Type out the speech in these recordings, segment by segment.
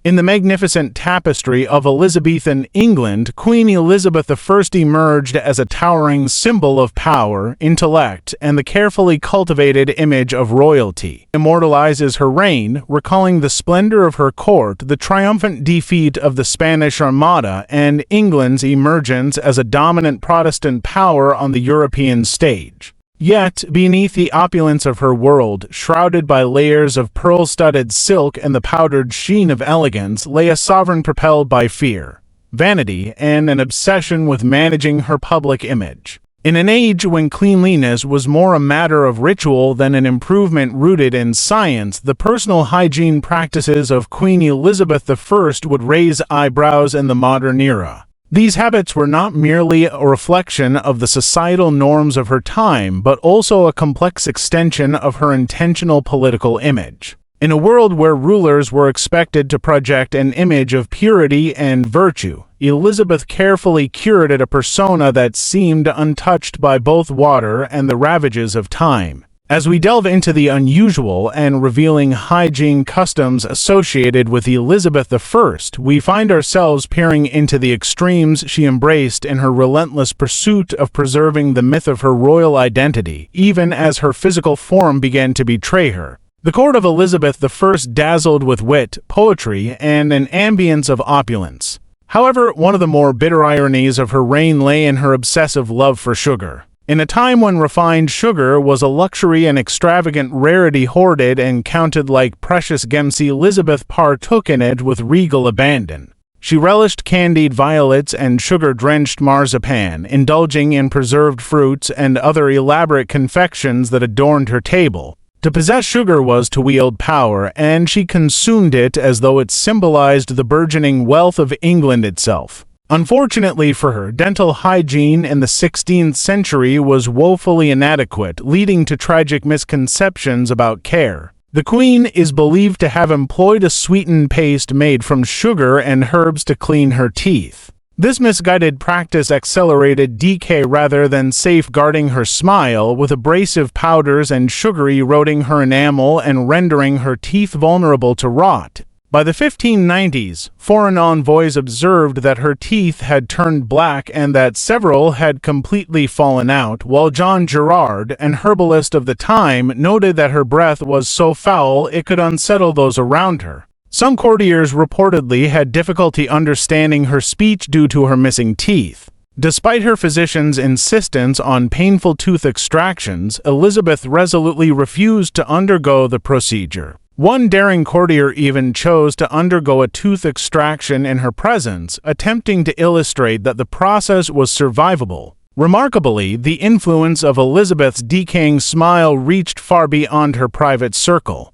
In the magnificent tapestry of Elizabethan England, Queen Elizabeth I emerged as a towering symbol of power, intellect, and the carefully cultivated image of royalty. It immortalizes her reign, recalling the splendor of her court, the triumphant defeat of the Spanish Armada, and England's emergence as a dominant Protestant power on the European stage. Yet, beneath the opulence of her world, shrouded by layers of pearl-studded silk and the powdered sheen of elegance, lay a sovereign propelled by fear, vanity, and an obsession with managing her public image. In an age when cleanliness was more a matter of ritual than an improvement rooted in science, the personal hygiene practices of Queen Elizabeth I would raise eyebrows in the modern era. These habits were not merely a reflection of the societal norms of her time, but also a complex extension of her intentional political image. In a world where rulers were expected to project an image of purity and virtue, Elizabeth carefully curated a persona that seemed untouched by both water and the ravages of time. As we delve into the unusual and revealing hygiene customs associated with Elizabeth I, we find ourselves peering into the extremes she embraced in her relentless pursuit of preserving the myth of her royal identity, even as her physical form began to betray her. The court of Elizabeth I dazzled with wit, poetry, and an ambience of opulence. However, one of the more bitter ironies of her reign lay in her obsessive love for sugar. In a time when refined sugar was a luxury and extravagant rarity hoarded and counted like precious gems, Elizabeth partook in it with regal abandon. She relished candied violets and sugar-drenched marzipan, indulging in preserved fruits and other elaborate confections that adorned her table. To possess sugar was to wield power, and she consumed it as though it symbolized the burgeoning wealth of England itself. Unfortunately for her, dental hygiene in the 16th century was woefully inadequate, leading to tragic misconceptions about care. The Queen is believed to have employed a sweetened paste made from sugar and herbs to clean her teeth. This misguided practice accelerated decay rather than safeguarding her smile, with abrasive powders and sugar eroding her enamel and rendering her teeth vulnerable to rot. By the 1590s, foreign envoys observed that her teeth had turned black and that several had completely fallen out, while John Gerard, an herbalist of the time, noted that her breath was so foul it could unsettle those around her. Some courtiers reportedly had difficulty understanding her speech due to her missing teeth. Despite her physician's insistence on painful tooth extractions, Elizabeth resolutely refused to undergo the procedure. One daring courtier even chose to undergo a tooth extraction in her presence, attempting to illustrate that the process was survivable. Remarkably, the influence of Elizabeth's decaying smile reached far beyond her private circle.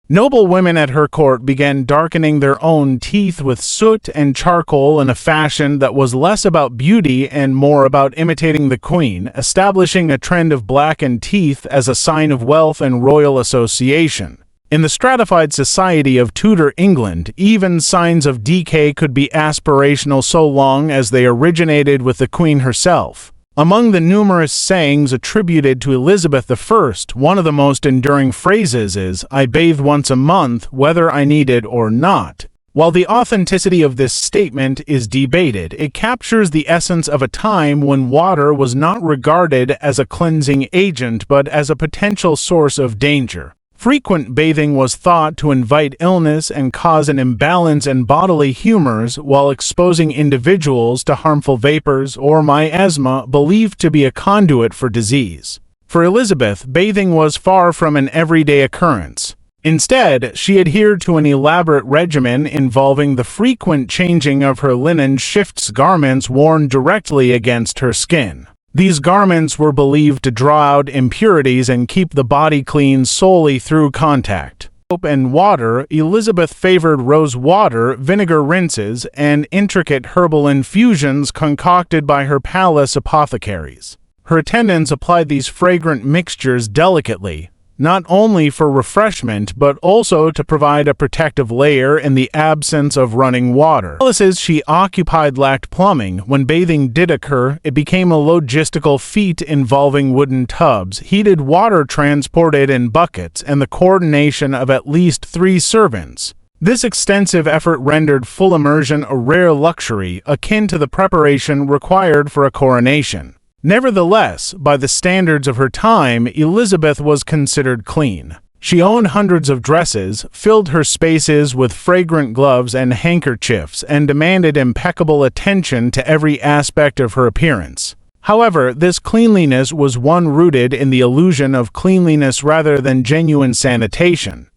Noble women at her court began darkening their own teeth with soot and charcoal in a fashion that was less about beauty and more about imitating the Queen, establishing a trend of blackened teeth as a sign of wealth and royal association. In the stratified society of Tudor England, even signs of decay could be aspirational so long as they originated with the Queen herself. Among the numerous sayings attributed to Elizabeth I, one of the most enduring phrases is, "I bathe once a month, whether I need it or not." While the authenticity of this statement is debated, it captures the essence of a time when water was not regarded as a cleansing agent but as a potential source of danger. Frequent bathing was thought to invite illness and cause an imbalance in bodily humors, while exposing individuals to harmful vapors or miasma believed to be a conduit for disease. For Elizabeth, bathing was far from an everyday occurrence. Instead, she adhered to an elaborate regimen involving the frequent changing of her linen shifts, garments worn directly against her skin. These garments were believed to draw out impurities and keep the body clean solely through contact. Soap and water, Elizabeth favored rose water, vinegar rinses, and intricate herbal infusions concocted by her palace apothecaries. Her attendants applied these fragrant mixtures delicately, not only for refreshment but also to provide a protective layer in the absence of running water. The palaces she occupied lacked plumbing. When bathing did occur, it became a logistical feat involving wooden tubs, heated water transported in buckets, and the coordination of at least 3 servants. This extensive effort rendered full immersion a rare luxury akin to the preparation required for a coronation. Nevertheless, by the standards of her time, Elizabeth was considered clean. She owned hundreds of dresses, filled her spaces with fragrant gloves and handkerchiefs, and demanded impeccable attention to every aspect of her appearance. However, this cleanliness was one rooted in the illusion of cleanliness rather than genuine sanitation.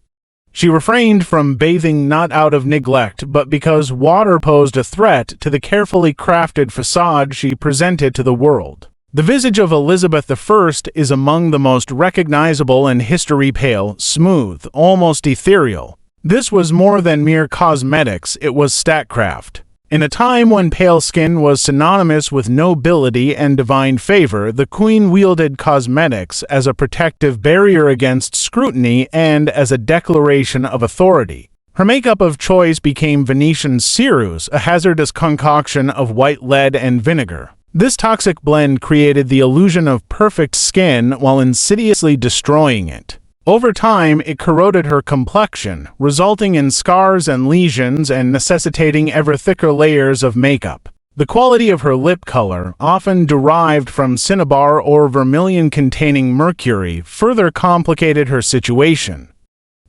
She refrained from bathing not out of neglect, but because water posed a threat to the carefully crafted facade she presented to the world. The visage of Elizabeth I is among the most recognizable in history: pale, smooth, almost ethereal. This was more than mere cosmetics, it was statecraft. In a time when pale skin was synonymous with nobility and divine favor, the Queen wielded cosmetics as a protective barrier against scrutiny and as a declaration of authority. Her makeup of choice became Venetian ceruse, a hazardous concoction of white lead and vinegar. This toxic blend created the illusion of perfect skin while insidiously destroying it. Over time, it corroded her complexion, resulting in scars and lesions and necessitating ever thicker layers of makeup. The quality of her lip color, often derived from cinnabar or vermilion containing mercury, further complicated her situation.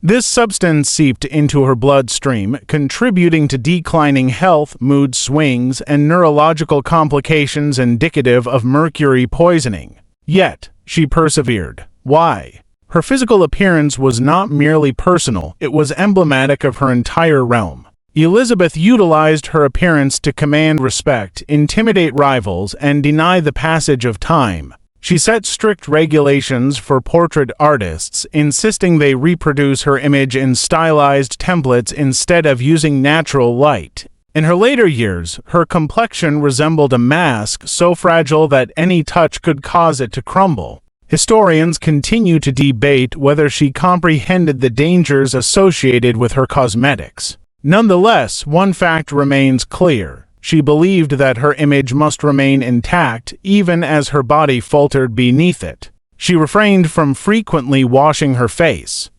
This substance seeped into her bloodstream, contributing to declining health, mood swings, and neurological complications indicative of mercury poisoning. Yet, she persevered. Why? Her physical appearance was not merely personal, it was emblematic of her entire realm. Elizabeth utilized her appearance to command respect, intimidate rivals, and deny the passage of time. She set strict regulations for portrait artists, insisting they reproduce her image in stylized templates instead of using natural light. In her later years, her complexion resembled a mask so fragile that any touch could cause it to crumble. Historians continue to debate whether she comprehended the dangers associated with her cosmetics. Nonetheless, one fact remains clear. She believed that her image must remain intact, even as her body faltered beneath it. She refrained from frequently washing her face.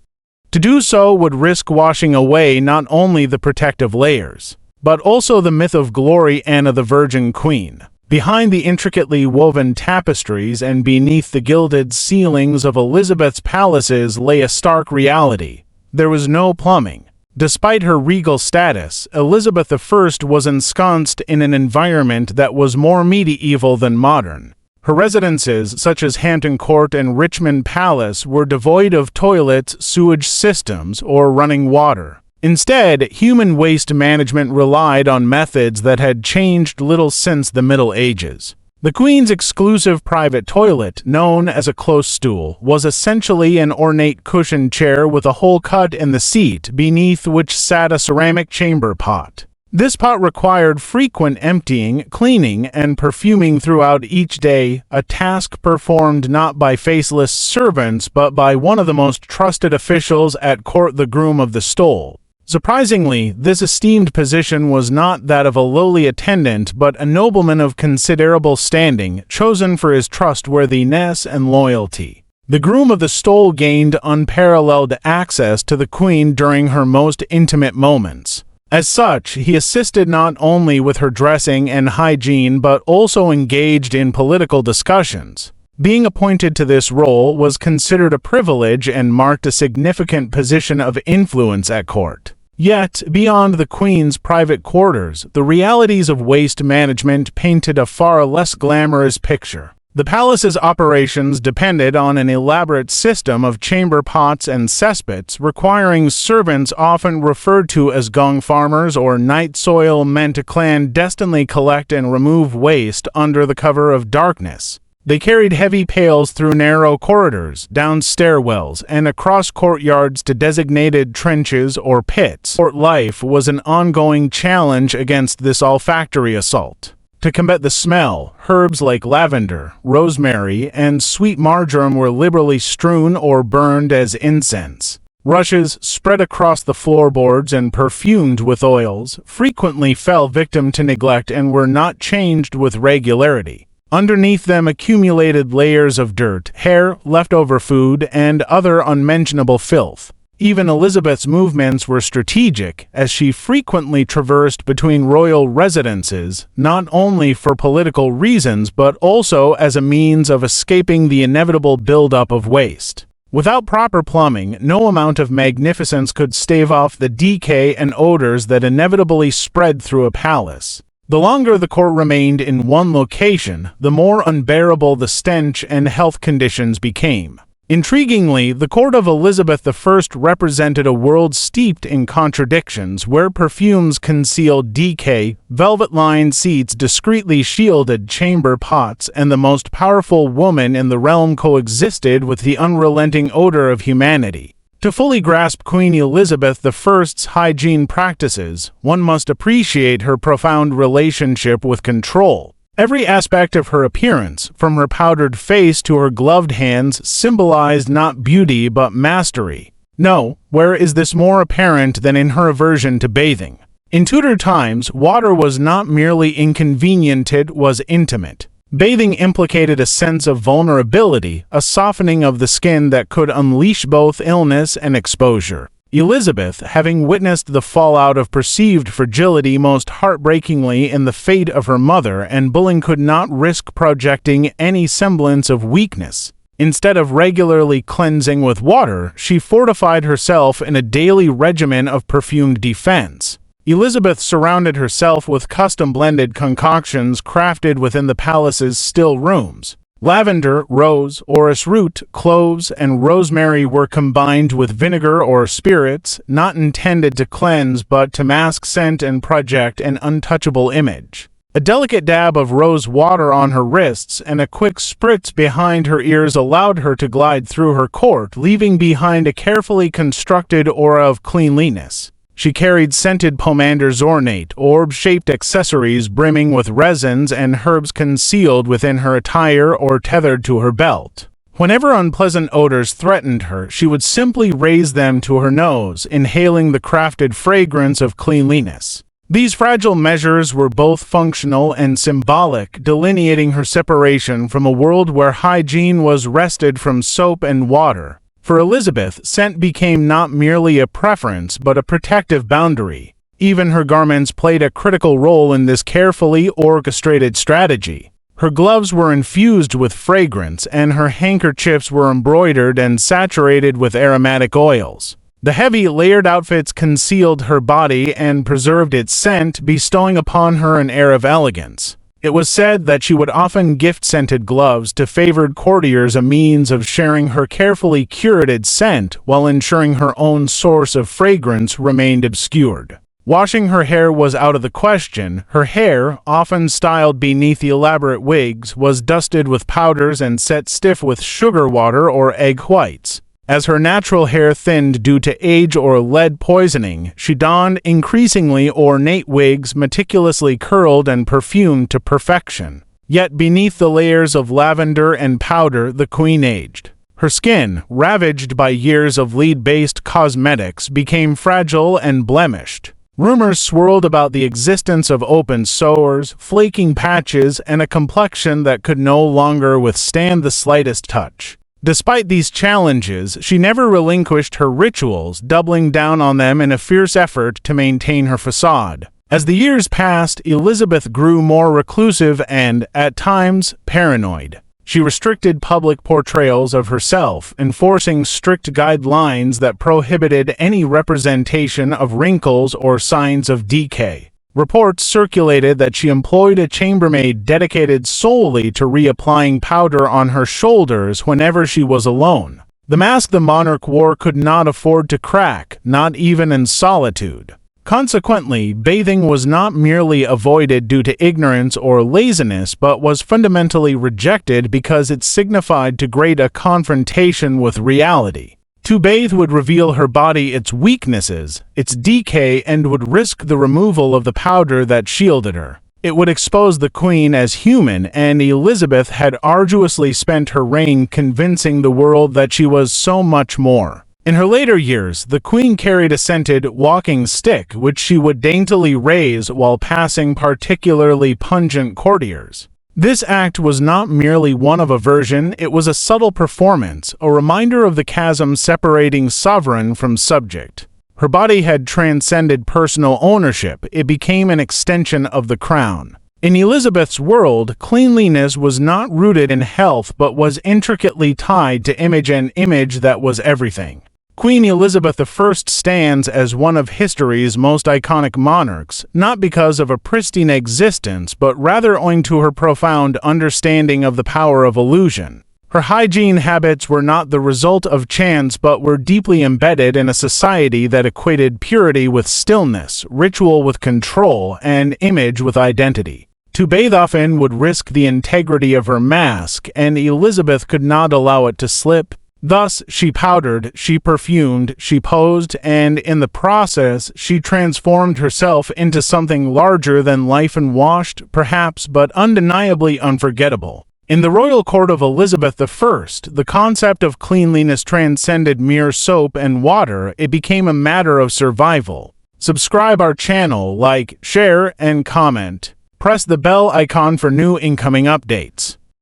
To do so would risk washing away not only the protective layers, but also the myth of glory Anna the Virgin Queen. Behind the intricately woven tapestries and beneath the gilded ceilings of Elizabeth's palaces lay a stark reality. There was no plumbing. Despite her regal status, Elizabeth I was ensconced in an environment that was more medieval than modern. Her residences, such as Hampton Court and Richmond Palace, were devoid of toilets, sewage systems, or running water. Instead, human waste management relied on methods that had changed little since the Middle Ages. The Queen's exclusive private toilet, known as a close stool, was essentially an ornate cushioned chair with a hole cut in the seat, beneath which sat a ceramic chamber pot. This pot required frequent emptying, cleaning, and perfuming throughout each day, a task performed not by faceless servants but by one of the most trusted officials at court, the groom of the stole. Surprisingly, this esteemed position was not that of a lowly attendant but a nobleman of considerable standing, chosen for his trustworthiness and loyalty. The groom of the stole gained unparalleled access to the Queen during her most intimate moments. As such, he assisted not only with her dressing and hygiene but also engaged in political discussions. Being appointed to this role was considered a privilege and marked a significant position of influence at court. Yet, beyond the Queen's private quarters, the realities of waste management painted a far less glamorous picture. The palace's operations depended on an elaborate system of chamber pots and cesspits, requiring servants often referred to as gong farmers or night soil men to clandestinely collect and remove waste under the cover of darkness. They carried heavy pails through narrow corridors, down stairwells, and across courtyards to designated trenches or pits. Court life was an ongoing challenge against this olfactory assault. To combat the smell, herbs like lavender, rosemary, and sweet marjoram were liberally strewn or burned as incense. Rushes, spread across the floorboards and perfumed with oils, frequently fell victim to neglect and were not changed with regularity. Underneath them accumulated layers of dirt, hair, leftover food, and other unmentionable filth. Even Elizabeth's movements were strategic, as she frequently traversed between royal residences, not only for political reasons but also as a means of escaping the inevitable buildup of waste. Without proper plumbing, no amount of magnificence could stave off the decay and odors that inevitably spread through a palace. The longer the court remained in one location, the more unbearable the stench and health conditions became. Intriguingly, the court of Elizabeth I represented a world steeped in contradictions, where perfumes concealed decay, velvet-lined seats discreetly shielded chamber pots, and the most powerful woman in the realm coexisted with the unrelenting odor of humanity. To fully grasp Queen Elizabeth I's hygiene practices, one must appreciate her profound relationship with control. Every aspect of her appearance, from her powdered face to her gloved hands, symbolized not beauty but mastery. No, where is this more apparent than in her aversion to bathing? In Tudor times, water was not merely inconvenient, it was intimate. Bathing implicated a sense of vulnerability, a softening of the skin that could unleash both illness and exposure. Elizabeth, having witnessed the fallout of perceived fragility most heartbreakingly in the fate of her mother and Boleyn, could not risk projecting any semblance of weakness. Instead of regularly cleansing with water, she fortified herself in a daily regimen of perfumed defense. Elizabeth surrounded herself with custom-blended concoctions crafted within the palace's still rooms. Lavender, rose, orris root, cloves, and rosemary were combined with vinegar or spirits, not intended to cleanse but to mask scent and project an untouchable image. A delicate dab of rose water on her wrists and a quick spritz behind her ears allowed her to glide through her court, leaving behind a carefully constructed aura of cleanliness. She carried scented pomanders, ornate, orb-shaped accessories brimming with resins and herbs concealed within her attire or tethered to her belt. Whenever unpleasant odors threatened her, she would simply raise them to her nose, inhaling the crafted fragrance of cleanliness. These fragile measures were both functional and symbolic, delineating her separation from a world where hygiene was wrested from soap and water. For Elizabeth, scent became not merely a preference but a protective boundary. Even her garments played a critical role in this carefully orchestrated strategy. Her gloves were infused with fragrance, and her handkerchiefs were embroidered and saturated with aromatic oils. The heavy, layered outfits concealed her body and preserved its scent, bestowing upon her an air of elegance. It was said that she would often gift scented gloves to favored courtiers, a means of sharing her carefully curated scent while ensuring her own source of fragrance remained obscured. Washing her hair was out of the question. Her hair, often styled beneath elaborate wigs, was dusted with powders and set stiff with sugar water or egg whites. As her natural hair thinned due to age or lead poisoning, she donned increasingly ornate wigs meticulously curled and perfumed to perfection. Yet beneath the layers of lavender and powder, the queen aged. Her skin, ravaged by years of lead-based cosmetics, became fragile and blemished. Rumors swirled about the existence of open sores, flaking patches, and a complexion that could no longer withstand the slightest touch. Despite these challenges, she never relinquished her rituals, doubling down on them in a fierce effort to maintain her facade. As the years passed, Elizabeth grew more reclusive and, at times, paranoid. She restricted public portrayals of herself, enforcing strict guidelines that prohibited any representation of wrinkles or signs of decay. Reports circulated that she employed a chambermaid dedicated solely to reapplying powder on her shoulders whenever she was alone. The mask the monarch wore could not afford to crack, not even in solitude. Consequently, bathing was not merely avoided due to ignorance or laziness, but was fundamentally rejected because it signified too great a confrontation with reality. To bathe would reveal her body its weaknesses, its decay, and would risk the removal of the powder that shielded her. It would expose the queen as human, and Elizabeth had arduously spent her reign convincing the world that she was so much more. In her later years, the queen carried a scented walking stick which she would daintily raise while passing particularly pungent courtiers. This act was not merely one of aversion, it was a subtle performance, a reminder of the chasm separating sovereign from subject. Her body had transcended personal ownership, it became an extension of the crown. In Elizabeth's world, cleanliness was not rooted in health but was intricately tied to image, and image that was everything. Queen Elizabeth I stands as one of history's most iconic monarchs, not because of a pristine existence, but rather owing to her profound understanding of the power of illusion. Her hygiene habits were not the result of chance but were deeply embedded in a society that equated purity with stillness, ritual with control, and image with identity. To bathe often would risk the integrity of her mask, and Elizabeth could not allow it to slip. Thus, she powdered, she perfumed, she posed, and in the process, she transformed herself into something larger than life and washed, perhaps, but undeniably unforgettable. In the royal court of Elizabeth I, the concept of cleanliness transcended mere soap and water, it became a matter of survival. Subscribe our channel, like, share, and comment. Press the bell icon for new incoming updates.